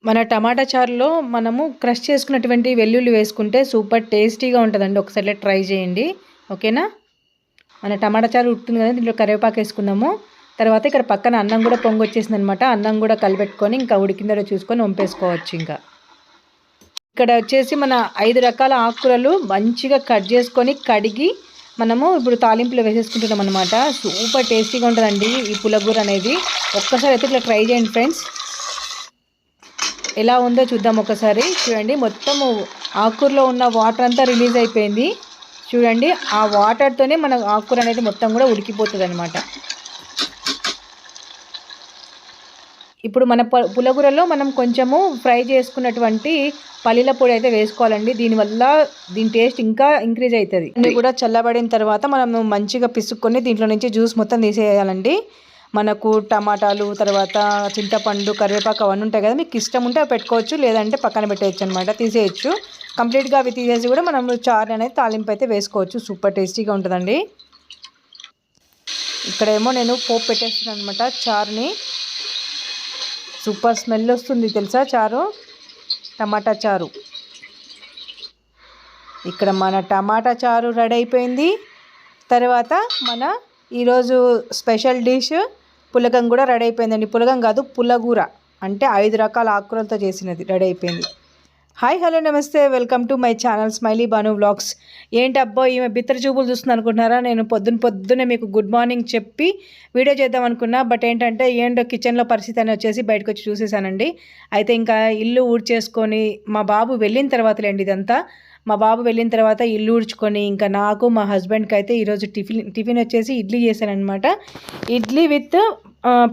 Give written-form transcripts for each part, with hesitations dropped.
మన టమాటా చారులో మనము క్రష్ చేసుకున్నటువంటి వెల్లుల్లి వేసుకుంటే సూపర్ టేస్టీగా ఉంటుందండి. ఒకసారి ట్రై చేయండి. ఓకేనా? మన టమాటా చారు ఉడుకుతుంది కదా, దీంట్లో కరివేపాకు వేసుకుందాము. తర్వాత ఇక్కడ పక్కన అన్నం కూడా పొంగొచ్చేసింది అనమాట. అన్నం కూడా కలిపెట్టుకొని ఇంకా ఉడికిందో చూసుకొని వంపేసుకోవచ్చు. ఇంకా ఇక్కడ వచ్చేసి మన 5 రకాల ఆకుకూరలు మంచిగా కట్ చేసుకొని కడిగి మనము ఇప్పుడు తాలింపులో వేసేసుకుంటున్నాం అనమాట. సూపర్ టేస్టీగా ఉంటుందండి ఈ పులగూర అనేది. ఒక్కసారి అయితే ఇట్లా ట్రై చేయండి ఫ్రెండ్స్. ఎలా ఉందో చూద్దాం ఒకసారి. చూడండి, మొత్తము ఆకుకూరలో ఉన్న వాటర్ అంతా రిలీజ్ అయిపోయింది. చూడండి, ఆ వాటర్తోనే మన ఆకుకూర అనేది మొత్తం కూడా ఉడికిపోతుంది అనమాట. ఇప్పుడు మన పులగూరలో మనం కొంచెము ఫ్రై చేసుకున్నటువంటి పల్లీల పొడి అయితే వేసుకోవాలండి. దీనివల్ల దీని టేస్ట్ ఇంకా ఇంక్రీజ్ అవుతుంది. ఇది కూడా చల్లబడిన తర్వాత మనం మంచిగా పిసుక్కొని దీంట్లో నుంచి జ్యూస్ మొత్తం తీసేయాలండి. మనకు టమాటాలు, తర్వాత చింతపండు, కరివేపాకు అవన్నీ ఉంటాయి కదా, మీకు ఇష్టం ఉంటే అవి పెట్టుకోవచ్చు, లేదంటే పక్కన పెట్టేయచ్చు అనమాట, తీసేయచ్చు. కంప్లీట్గా అవి తీసేసి కూడా మనం చారు అనేది తాలింపు అయితే వేసుకోవచ్చు. సూపర్ టేస్టీగా ఉంటుందండి. ఇక్కడేమో నేను పోపు పెట్టేస్తున్నాను అనమాట చారుని. సూపర్ స్మెల్ వస్తుంది తెలుసా చారు, టమాటా చారు. ఇక్కడ మన టమాటా చారు రెడీ అయిపోయింది. తర్వాత మన ఈరోజు స్పెషల్ డిష్ పులగం కూడా రెడీ అయిపోయిందండి. పులగం కాదు, పులగూర, అంటే 5 రకాల ఆకుకూరలతో చేసినది రెడీ అయిపోయింది. హాయ్, హలో, నమస్తే, welcome to my channel Smiley Banu vlogs. ఏంటి అబ్బో ఈమె బిత్తర చూపులు చూస్తుంది అనుకుంటున్నారా? నేను పొద్దున్నే మీకు గుడ్ మార్నింగ్ చెప్పి వీడియో చేద్దాం అనుకున్నా. బట్ ఏంటంటే ఏంటో కిచెన్లో పరిస్థితి అని వచ్చేసి బయటకు వచ్చి చూసేసానండి. అయితే ఇంకా ఇల్లు ఊడ్చేసుకొని మా బాబు వెళ్ళిన తర్వాతలేండి ఇదంతా. మా బాబు వెళ్ళిన తర్వాత ఇల్లు ఊడ్చుకొని ఇంకా నాకు మా హస్బెండ్కి అయితే ఈరోజు టిఫిన్ వచ్చేసి ఇడ్లీ చేశానమాట. ఇడ్లీ విత్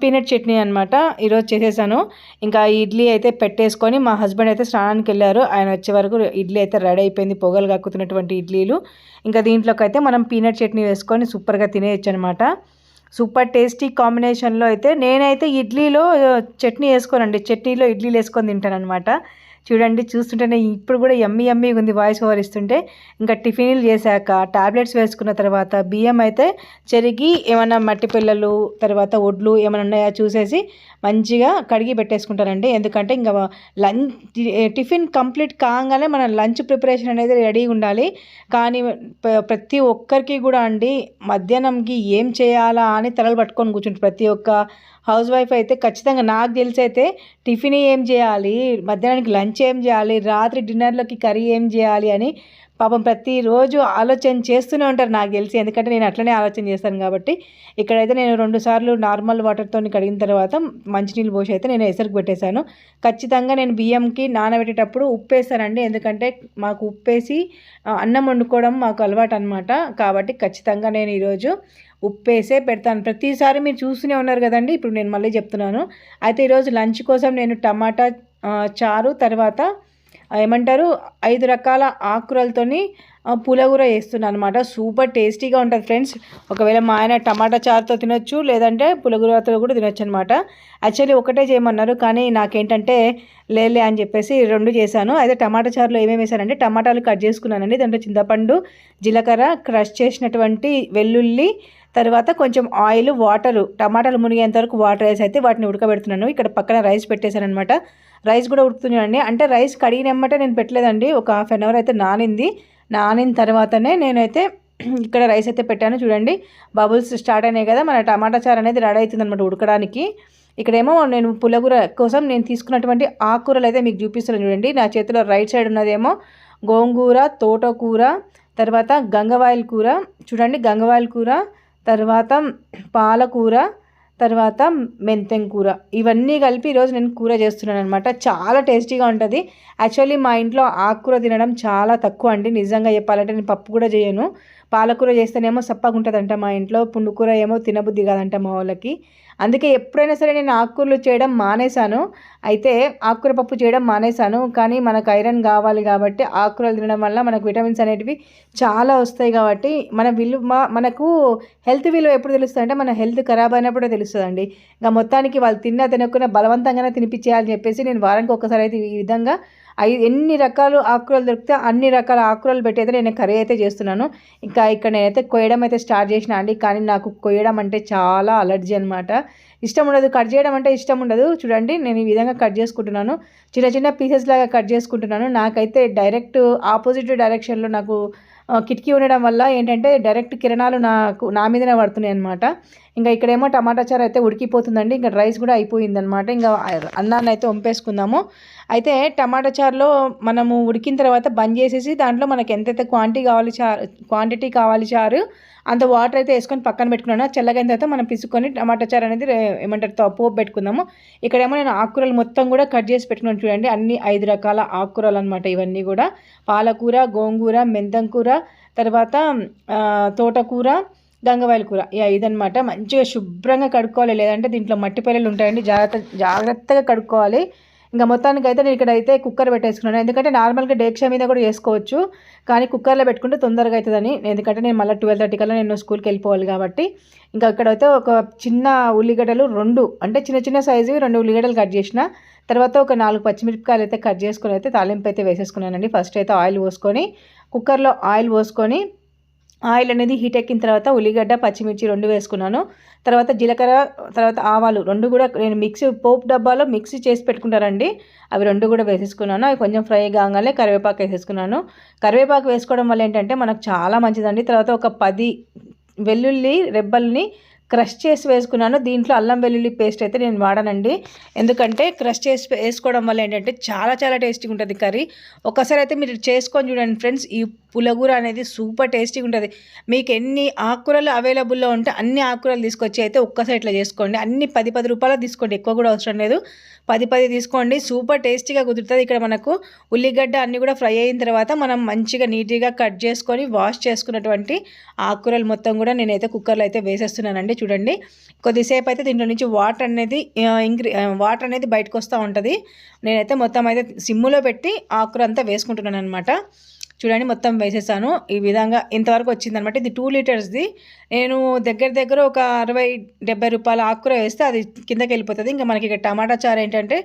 పీనట్ చట్నీ అనమాట ఈరోజు చేసేసాను. ఇంకా ఇడ్లీ అయితే పెట్టేసుకొని మా హస్బెండ్ అయితే స్నానానికి వెళ్ళారు. ఆయన వచ్చే వరకు ఇడ్లీ అయితే రెడీ అయిపోయింది, పొగలు కక్కుతున్నటువంటి ఇడ్లీలు. ఇంకా దీంట్లోకి అయితే మనం పీనట్ చట్నీ వేసుకొని సూపర్గా తినేయచ్చు అనమాట. సూపర్ టేస్టీ కాంబినేషన్లో అయితే నేనైతే ఇడ్లీలో చట్నీ వేసుకోనండి, చట్నీలో ఇడ్లీలు వేసుకొని తింటాను అనమాట. చూడండి, చూస్తుంటేనే ఇప్పుడు కూడా యమ్మీగా ఉంది వాయిస్ ఓవర్ ఇస్తుంటే. ఇంకా టిఫిన్లు చేశాక టాబ్లెట్స్ వేసుకున్న తర్వాత బియ్యం అయితే చెరిగి ఏమైనా మట్టి పిల్లలు తర్వాత ఒడ్లు ఏమైనా ఉన్నాయా చూసేసి మంచిగా కడిగి పెట్టేసుకుంటానండి. ఎందుకంటే ఇంకా టిఫిన్ కంప్లీట్ కాగానే మన లంచ్ ప్రిపరేషన్ అనేది రెడీగా ఉండాలి. కానీ ప్రతి ఒక్కరికి కూడా అండి మధ్యాహ్నంకి ఏం చేయాలా అని తలలు పట్టుకొని కూర్చుంటారు. ప్రతి ఒక్క హౌస్ వైఫ్ అయితే ఖచ్చితంగా నాకు తెలిసి అయితే టిఫిన్ ఏం చేయాలి, మధ్యాహ్నానికి లంచ్ ఏం చేయాలి, రాత్రి డిన్నర్లోకి కర్రీ ఏం చేయాలి అని పాపం ప్రతిరోజు ఆలోచన చేస్తూనే ఉంటారు నాకు తెలిసి. ఎందుకంటే నేను అట్లనే ఆలోచన చేస్తాను కాబట్టి. ఇక్కడైతే నేను 2 సార్లు నార్మల్ వాటర్తో కడిగిన తర్వాత మంచినీళ్ళు పోసి అయితే నేను ఎసరికి పెట్టేశాను. ఖచ్చితంగా నేను బియ్యంకి నానబెట్టేటప్పుడు ఉప్పు వేస్తానండి. ఎందుకంటే మాకు ఉప్పేసి అన్నం వండుకోవడం మాకు అలవాటు అనమాట. కాబట్టి ఖచ్చితంగా నేను ఈరోజు ఉప్పేసే పెడతాను. ప్రతిసారి మీరు చూస్తూనే ఉన్నారు కదండి, ఇప్పుడు నేను మళ్ళీ చెప్తున్నాను. అయితే ఈరోజు లంచ్ కోసం నేను టమాటా చారు, తర్వాత ఏమంటారు 5 రకాల ఆకుకూరలతోని పులగూర వేస్తున్నాను అనమాట. సూపర్ టేస్టీగా ఉంటుంది ఫ్రెండ్స్. ఒకవేళ మా ఆయన టమాటా చారుతో తినొచ్చు, లేదంటే పులగూరతో కూడా తినొచ్చు అనమాట. యాక్చువల్లీ ఒకటే చేయమన్నారు, కానీ నాకేంటంటే లేలే అని చెప్పేసి 2 చేశాను. అయితే టమాటా చారులో ఏమేమి వేసానంటే టమాటాలు కట్ చేసుకున్నానండి. దాంట్లో చింతపండు, జీలకర్ర, క్రష్ చేసినటువంటి వెల్లుల్లి, తర్వాత కొంచెం ఆయిల్, వాటరు, టమాటాలు మునిగేంత వరకు వాటర్ వేసి అయితే వాటిని ఉడకబెడుతున్నాను. ఇక్కడ పక్కన రైస్ పెట్టేశాను అనమాట. రైస్ కూడా ఉడుకుతున్నాయండి. అంటే రైస్ కడిగినమ్మటే నేను పెట్టలేదండి, ఒక ½ అన్ అవర్ అయితే నానిన తర్వాతనే నేనైతే ఇక్కడ రైస్ అయితే పెట్టాను. చూడండి, బబుల్స్ స్టార్ట్ అయినాయి కదా, మన టమాటా చారు అనేది రెడీ అవుతుంది అనమాట ఉడకడానికి. ఇక్కడేమో నేను పులగూర కోసం నేను తీసుకున్నటువంటి ఆకుకూరలు అయితే మీకు చూపిస్తున్నాను. చూడండి, నా చేతిలో రైట్ సైడ్ ఉన్నదేమో గోంగూర, తోటకూర, తర్వాత గంగవాయిల్ కూర, చూడండి గంగవాయిల్ కూర, తర్వాత పాలకూర, తర్వాత మెంతెం కూర, ఇవన్నీ కలిపి ఈరోజు నేను కూర చేస్తున్నాను అనమాట. చాలా టేస్టీగా ఉంటుంది. యాక్చువల్లీ మా ఇంట్లో ఆకుకూర తినడం చాలా తక్కువ అండి, నిజంగా చెప్పాలంటే. నేను పప్పు కూడా చేయను. పాలకూర చేస్తేనేమో సప్పగా ఉంటుందంట మా ఇంట్లో, పుండుకూర ఏమో తినబుద్ధి కాదంట మా వాళ్ళకి. అందుకే ఎప్పుడైనా సరే నేను ఆకుకూరలు చేయడం మానేశాను. అయితే ఆకుకూర పప్పు చేయడం మానేశాను. కానీ మనకు ఐరన్ కావాలి కాబట్టి ఆకుకూరలు తినడం వల్ల మనకు విటమిన్స్ అనేటివి చాలా వస్తాయి. కాబట్టి మనకు హెల్త్ విలువ ఎప్పుడు తెలుస్తుంది అంటే మన హెల్త్ ఖరాబ్ అయినప్పుడే తెలుస్తుందండి. ఇంకా మొత్తానికి వాళ్ళు తినకుండా బలవంతంగానే తినిపించేయాలని చెప్పేసి నేను వారానికి ఒక్కసారి అయితే ఈ విధంగా ఎన్ని రకాలు ఆకుకూరలు దొరికితే అన్ని రకాల ఆకుకూరలు పెట్టి అయితే నేను కర్రీ అయితే చేస్తున్నాను. ఇంకా ఇంకా ఇక్కడ నేనైతే కొయ్యడం అయితే స్టార్ట్ చేసిన అండి. కానీ నాకు కొయ్యడం అంటే చాలా అలర్జీ అనమాట. ఇష్టం ఉండదు, కట్ చేయడం అంటే ఇష్టం ఉండదు. చూడండి నేను ఈ విధంగా కట్ చేసుకుంటున్నాను, చిన్న చిన్న పీసెస్ లాగా కట్ చేసుకుంటున్నాను. నాకైతే డైరెక్ట్ ఆపోజిట్ డైరెక్షన్లో నాకు కిటికీ ఉండడం వల్ల ఏంటంటే డైరెక్ట్ కిరణాలు నా మీదనే పడుతున్నాయి అనమాట. ఇంకా ఇక్కడేమో టమాటా చారు అయితే ఉడికిపోతుందండి. ఇంకా రైస్ కూడా అయిపోయిందనమాట. ఇంకా అన్నాన్ని అయితే వంపేసుకుందాము. అయితే టమాటా చారులో మనము ఉడికిన తర్వాత బంద్ చేసేసి దాంట్లో మనకి ఎంతైతే క్వాంటిటీ కావాలి చారు అంత వాటర్ అయితే వేసుకొని పక్కన పెట్టుకున్నాను. చల్లగైన తర్వాత మనం పిసుకొని టమాటా చారు అనేది ఏమంటారు పోపు పెట్టుకుందాము. ఇక్కడేమో నేను ఆకుకూరలు మొత్తం కూడా కట్ చేసి పెట్టుకున్నాను. చూడండి అన్ని 5 రకాల ఆకుకూరలు అనమాట. ఇవన్నీ కూడా పాలకూర, గోంగూర, మెంతం కూర, తర్వాత తోటకూర, గంగవాయల కూర, ఈ 5 అనమాట. మంచిగా శుభ్రంగా కడుక్కోవాలి, లేదంటే దీంట్లో మట్టి పిల్లలు ఉంటాయండి. జాగ్రత్తగా కడుక్కోవాలి. ఇంకా మొత్తానికి అయితే నేను ఇక్కడైతే కుక్కర్ పెట్టేసుకున్నాను. ఎందుకంటే నార్మల్గా డేక్షా మీద కూడా చేసుకోవచ్చు, కానీ కుక్కర్లో పెట్టుకుంటే తొందరగా అవుతుందని. ఎందుకంటే నేను మళ్ళీ 12:30 కల్లా నేను స్కూల్కి వెళ్ళిపోవాలి కాబట్టి. ఇంకా ఇక్కడైతే ఒక చిన్న ఉల్లిగడ్డలు 2 అంటే చిన్న చిన్న సైజువి 2 ఉల్లిగడ్డలు కట్ చేసిన తర్వాత ఒక 4 పచ్చిమిరపకాయలు అయితే కట్ చేసుకొని అయితే తాలింపు అయితే వేసేసుకున్నానండి. ఫస్ట్ అయితే ఆయిల్ పోసుకొని కుక్కర్లో ఆయిల్ పోసుకొని ఆయిల్ అనేది హీట్ ఎక్కిన తర్వాత ఉల్లిగడ్డ, పచ్చిమిర్చి 2 వేసుకున్నాను. తర్వాత జీలకర్ర, తర్వాత ఆవాలు 2 కూడా నేను పోపు డబ్బాలో మిక్సీ చేసి పెట్టుకుంటారండి. అవి 2 కూడా వేసేసుకున్నాను. అవి కొంచెం ఫ్రై కాగానే కరివేపాకు వేసేసుకున్నాను. కరివేపాకు వేసుకోవడం వల్ల ఏంటంటే మనకు చాలా మంచిదండి. తర్వాత ఒక 10 వెల్లుల్లి రెబ్బల్ని క్రష్ చేసి వేసుకున్నాను. దీంట్లో అల్లం వెల్లుల్లి పేస్ట్ అయితే నేను వాడనండి. ఎందుకంటే క్రష్ చేసి వేసుకోవడం వల్ల ఏంటంటే చాలా చాలా టేస్టీగా ఉంటుంది కర్రీ. ఒకసారి అయితే మీరు చేసుకొని చూడండి ఫ్రెండ్స్. ఈ పులగూర అనేది సూపర్ టేస్టీగా ఉంటుంది. మీకు ఎన్ని ఆకుకూరలు అవైలబుల్లో ఉంటే అన్ని ఆకుకూరలు తీసుకొచ్చి అయితే ఒక్కసారి ఇట్లా చేసుకోండి. అన్ని 10 రూపాయలు తీసుకోండి, ఎక్కువ కూడా అవసరం లేదు. 10 తీసుకోండి, సూపర్ టేస్టీగా కుదురుతుంది. ఇక్కడ మనకు ఉల్లిగడ్డ అన్నీ కూడా ఫ్రై అయిన తర్వాత మనం మంచిగా నీట్గా కట్ చేసుకొని వాష్ చేసుకున్నటువంటి ఆకుకూరలు మొత్తం కూడా నేనైతే కుక్కర్లో అయితే వేసేస్తున్నానండి. చూడండి కొద్దిసేపు అయితే దీంట్లో నుంచి వాటర్ అనేది బయటకు వస్తూ ఉంటుంది. నేనైతే మొత్తం అయితే సిమ్ములో పెట్టి ఆకుకూర అంతా వేసుకుంటున్నాను అనమాట. చూడండి మొత్తం వేసేసాను. ఈ విధంగా ఇంతవరకు వచ్చిందనమాట. ఇది 2 లీటర్స్ది. నేను దగ్గర ఒక 60-70 రూపాయల ఆకుకూర వేస్తే అది కిందకి వెళ్ళిపోతుంది. ఇంకా మనకి ఇక్కడ టమాటా చారు ఏంటంటే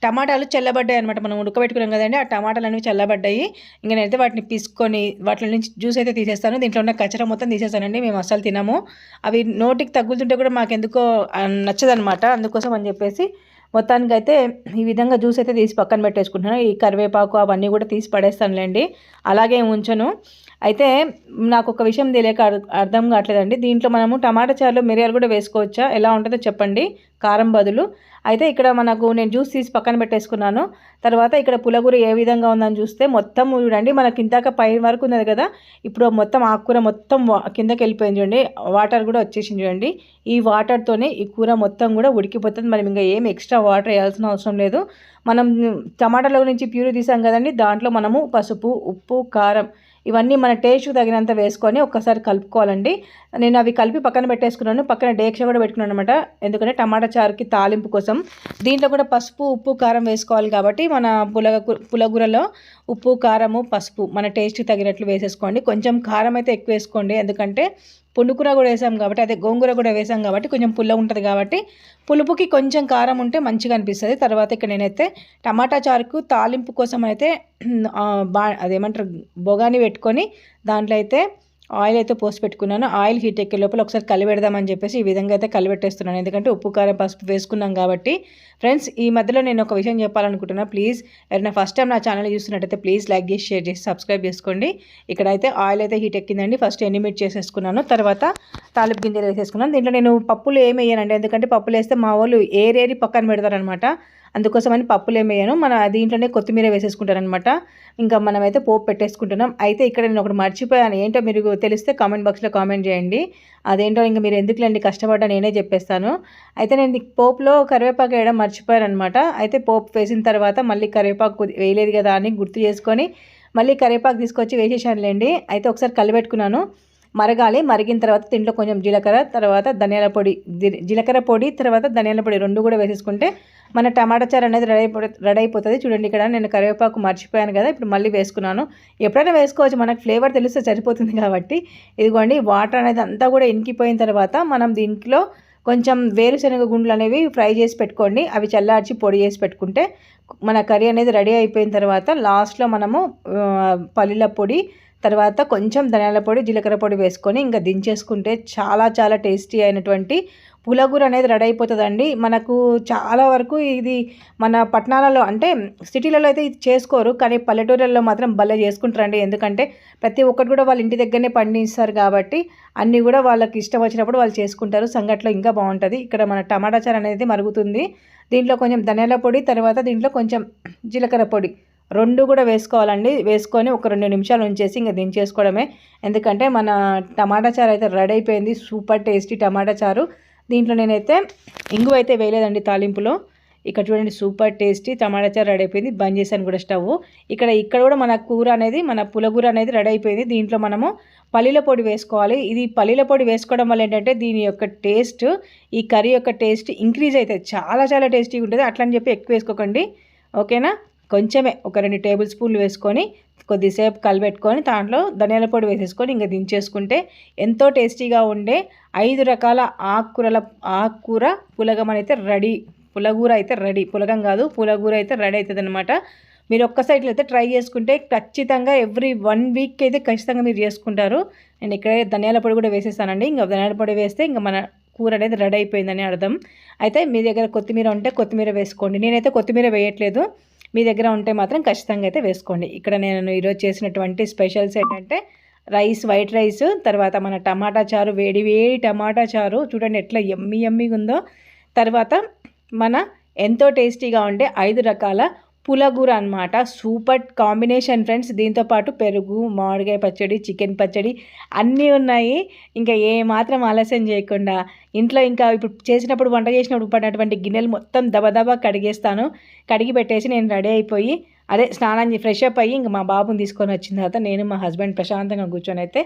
టమాటాలు చల్లబడ్డాయి అనమాట. మనం ఉడకబెట్టుకున్నాం కదండి, ఆ టమాటాలు అనేవి చల్లబడ్డాయి. ఇంకా నేనైతే వాటిని పిసుకొని వాటి నుంచి జ్యూస్ అయితే తీసేస్తాను. దీంట్లో ఉన్న కచరా మొత్తం తీసేస్తానండి. మేము అస్సలు తినము. అవి నోటికి తగులుతుంటే కూడా మాకు ఎందుకో నచ్చదనమాట. అందుకోసం అని చెప్పేసి మొత్తానికి అయితే ఈ విధంగా జ్యూస్ అయితే తీసి పక్కన పెట్టేసుకుంటున్నాను. ఈ కరివేపాకు అవన్నీ కూడా తీసి పడేస్తానులేండి, అలాగే ఉంచను. అయితే నాకు ఒక విషయం తెలియక అర్థం కావట్లేదండి. దీంట్లో మనము టమాటా చారులో మిరియాలు కూడా వేసుకోవచ్చా, ఎలా ఉంటుందో చెప్పండి, కారం బదులు. అయితే ఇక్కడ నేను జ్యూస్ తీసి పక్కన పెట్టేసుకున్నాను. తర్వాత ఇక్కడ పులగూర ఏ విధంగా ఉందని చూస్తే మొత్తం చూడండి, మనకి ఇందాక పై వరకు ఉన్నది కదా, ఇప్పుడు మొత్తం ఆకుకూర మొత్తం కిందకి వెళ్ళిపోయింది చూడండి, వాటర్ కూడా వచ్చేసింది చూడండి. ఈ వాటర్తోనే ఈ కూర మొత్తం కూడా ఉడికిపోతుంది. మనం ఇంకా ఏం ఎక్స్ట్రా వాటర్ వేయాల్సిన అవసరం లేదు. మనం టమాటాలో నుంచి ప్యూరీ తీసాం కదండి, దాంట్లో మనము పసుపు, ఉప్పు, కారం ఇవన్నీ మన టేస్ట్కి తగినంత వేసుకొని ఒక్కసారి కలుపుకోవాలండి. నేను అవి కలిపి పక్కన పెట్టేసుకున్నాను. పక్కన డేక్ష కూడా పెట్టుకున్నాను అనమాట. ఎందుకంటే టమాటా చారుకి తాలింపు కోసం దీంట్లో కూడా పసుపు, ఉప్పు, కారం వేసుకోవాలి కాబట్టి మన పులగూరలో ఉప్పు, కారము, పసుపు మన టేస్ట్కి తగినట్లు వేసేసుకోండి. కొంచెం కారం అయితే ఎక్కువ వేసుకోండి, ఎందుకంటే పుండుకూర కూడా వేసాం కాబట్టి, అదే గోంగూర కూడా వేసాం కాబట్టి కొంచెం పుల్ల ఉంటుంది కాబట్టి పులుపుకి కొంచెం కారం ఉంటే మంచిగా అనిపిస్తుంది. తర్వాత ఇక్కడ నేనైతే టమాటా చారుకు తాలింపు కోసం అయితే అదేమంటారు బొగాని పెట్టుకొని దాంట్లో అయితే ఆయిల్ అయితే పోసి పెట్టుకున్నాను. ఆయిల్ హీట్ ఎక్కే లోపల ఒకసారి కలిపెడదామని చెప్పేసి ఈ విధంగా అయితే కలిపెట్టేస్తున్నాను. ఎందుకంటే ఉప్పు, కారం, పసుపు వేసుకున్నాం కాబట్టి. ఫ్రెండ్స్, ఈ మధ్యలో నేను ఒక విషయం చెప్పాలనుకుంటున్నా. ప్లీజ్ ఎవరైనా ఫస్ట్ టైం నా ఛానల్ చూస్తున్నట్టయితే ప్లీజ్ లైక్ చేసి, షేర్ చేసి, సబ్స్క్రైబ్ చేసుకోండి. ఇక్కడైతే ఆయిల్ అయితే హీట్ ఎక్కిందండి. ఫస్ట్ ఎండుమిర్చి చేసేసుకున్నాను, తర్వాత తాలింపు గింజలు వేసేసుకున్నాను. దీంట్లో నేను పప్పులు ఏమి వేయనండి, ఎందుకంటే పప్పులు వేస్తే మా వాళ్ళు ఏరేరి పక్కన పెడతారనమాట. అందుకోసమని పప్పులు ఏమి వేయను. మన దీంట్లోనే కొత్తిమీర వేసేసుకుంటారనమాట. ఇంకా మనమైతే పోపు పెట్టేసుకుంటున్నాం. అయితే ఇక్కడ నేను ఒకటి మర్చిపోయాను, ఏంటో మీరు తెలిస్తే కామెంట్ బాక్స్లో కామెంట్ చేయండి. అదేంటో ఇంకా మీరు ఎందుకులేండి కష్టపడ్డా, నేనే చెప్పేస్తాను. అయితే నేను పోపులో కరివేపాకు వేయడం మర్చిపోయాను అనమాట. అయితే పోపు వేసిన తర్వాత మళ్ళీ కరివేపాకు వేయలేదు కదా అని గుర్తు చేసుకొని మళ్ళీ కరివేపాకు తీసుకొచ్చి వేసేసానులేండి. అయితే ఒకసారి కలిపెట్టుకున్నాను. మరగాలి. మరిగిన తర్వాత దీంట్లో కొంచెం జీలకర్ర, తర్వాత ధనియాల పొడి, జీలకర్ర పొడి తర్వాత ధనియాల పొడి 2 కూడా వేసేసుకుంటే మన టమాటా చారు అనేది రెడీ అయిపోతుంది. చూడండి ఇక్కడ నేను కరివేపాకు మర్చిపోయాను కదా, ఇప్పుడు మళ్ళీ వేసుకున్నాను. ఎప్పుడైనా వేసుకోవచ్చు, మనకు ఫ్లేవర్ తెలిస్తే సరిపోతుంది కాబట్టి. ఇదిగోండి వాటర్ అనేది అంతా కూడా ఇంకిపోయిన తర్వాత మనం దీంట్లో కొంచెం వేరుశనగ గుండ్లు అనేవి ఫ్రై చేసి పెట్టుకోండి. అవి చల్లార్చి పొడి చేసి పెట్టుకుంటే మన కర్రీ అనేది రెడీ అయిపోయిన తర్వాత లాస్ట్లో మనము పల్లీల పొడి, తర్వాత కొంచెం ధనియాల పొడి, జీలకర్ర పొడి వేసుకొని ఇంకా దించేసుకుంటే చాలా చాలా టేస్టీ అయినటువంటి పులగూర అనేది రెడీ అయిపోతుందండి. మనకు చాలా వరకు ఇది మన పట్టణాలలో అంటే సిటీలలో అయితే ఇది చేసుకోరు, కానీ పల్లెటూరులలో మాత్రం భలే చేసుకుంటారండి. ఎందుకంటే ప్రతి ఒక్కటి కూడా వాళ్ళ ఇంటి దగ్గరనే పండిస్తారు కాబట్టి అన్నీ కూడా వాళ్ళకి ఇష్టం వచ్చినప్పుడు వాళ్ళు చేసుకుంటారు. సంగట్లో ఇంకా బాగుంటుంది. ఇక్కడ మన టమాటా చారు అనేది మరుగుతుంది. దీంట్లో కొంచెం ధనియాల పొడి, తర్వాత దీంట్లో కొంచెం జీలకర్ర పొడి 2 కూడా వేసుకోవాలండి. వేసుకొని ఒక 2 నిమిషాలు ఉంచేసి ఇంకా దించేసుకోవడమే. ఎందుకంటే మన టమాటా చారు అయితే రెడీ అయిపోయింది. సూపర్ టేస్టీ టమాటా చారు. దీంట్లో నేనైతే ఇంగువ అయితే వేయలేదండి తాలింపులో. ఇక్కడ చూడండి సూపర్ టేస్టీ టమాటా చారు రెడీ అయిపోయింది. బంద్ చేశాను కూడా స్టవ్. ఇక్కడ కూడా మన కూర అనేది మన పులగూర అనేది రెడీ అయిపోయింది. దీంట్లో మనము పల్లీల పొడి వేసుకోవాలి. ఇది పల్లీల పొడి వేసుకోవడం వల్ల ఏంటంటే దీని యొక్క టేస్ట్, ఈ కర్రీ యొక్క టేస్ట్ ఇంక్రీజ్ అవుతుంది. చాలా చాలా టేస్టీగా ఉంటుంది. అట్లని చెప్పి ఎక్కువ వేసుకోకండి, ఓకేనా. కొంచెమే ఒక 2 టేబుల్ స్పూన్లు వేసుకొని కొద్దిసేపు కలిపెట్టుకొని దాంట్లో ధనియాల పొడి వేసేసుకొని ఇంకా దించేసుకుంటే ఎంతో టేస్టీగా ఉండే 5 రకాల ఆకుకూర పులగం అయితే రెడీ. పులగూర అయితే రెడీ. పులగం కాదు, పులగూర అయితే రెడీ అవుతుంది అనమాట. మీరు ఒక్కసారి అయితే ట్రై చేసుకుంటే ఖచ్చితంగా ఎవ్రీ 1 వీక్ అయితే ఖచ్చితంగా మీరు చేసుకుంటారు. నేను ఇక్కడే ధనియాల పొడి కూడా వేసేస్తానండి. ఇంకా ధనియాల పొడి వేస్తే ఇంకా మన కూర అనేది రెడీ అయిపోయిందని అర్థం. అయితే మీ దగ్గర కొత్తిమీర ఉంటే కొత్తిమీర వేసుకోండి. నేనైతే కొత్తిమీర వేయట్లేదు. మీ దగ్గర ఉంటే మాత్రం ఖచ్చితంగా అయితే వేసుకోండి. ఇక్కడ నేను ఈరోజు చేసినటువంటి స్పెషల్స్ ఏంటంటే వైట్ రైస్, తర్వాత మన టమాటా చారు, వేడి వేడి టమాటా చారు చూడండి ఎట్లా యమ్మీ యమ్మీగా ఉందో. తర్వాత మన ఎంతో టేస్టీగా ఉండే 5 రకాల పులగూర అనమాట. Super combination friends. దీంతోపాటు పెరుగు, మామిడికాయ పచ్చడి, చికెన్ పచ్చడి అన్నీ ఉన్నాయి. ఇంకా ఏమాత్రం ఆలస్యం చేయకుండా ఇంట్లో ఇంకా ఇప్పుడు వంట చేసినప్పుడు పడినటువంటి గిన్నెలు మొత్తం దబదబా కడిగి పెట్టేసి నేను రెడీ అయిపోయి స్నానం ఫ్రెష్ అప్ అయ్యి ఇంకా మా బాబుని తీసుకొని వచ్చిన తర్వాత నేను మా హస్బెండ్ ప్రశాంతంగా కూర్చొని అయితే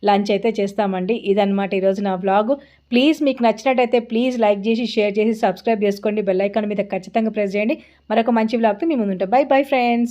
లంచ్ అయితే చేస్తామండి. ఇదన్నమాట ఈరోజు నా వ్లాగ్. ప్లీజ్ మీకు నచ్చినట్టయితే ప్లీజ్ లైక్ చేసి, షేర్ చేసి, సబ్స్క్రైబ్ చేసుకోండి. బెల్ ఐకాన్ మీద ఖచ్చితంగా ప్రెస్ చేయండి. మరొక మంచి వ్లాగ్తో మీ ముందు ఉంటాం. By bye friends.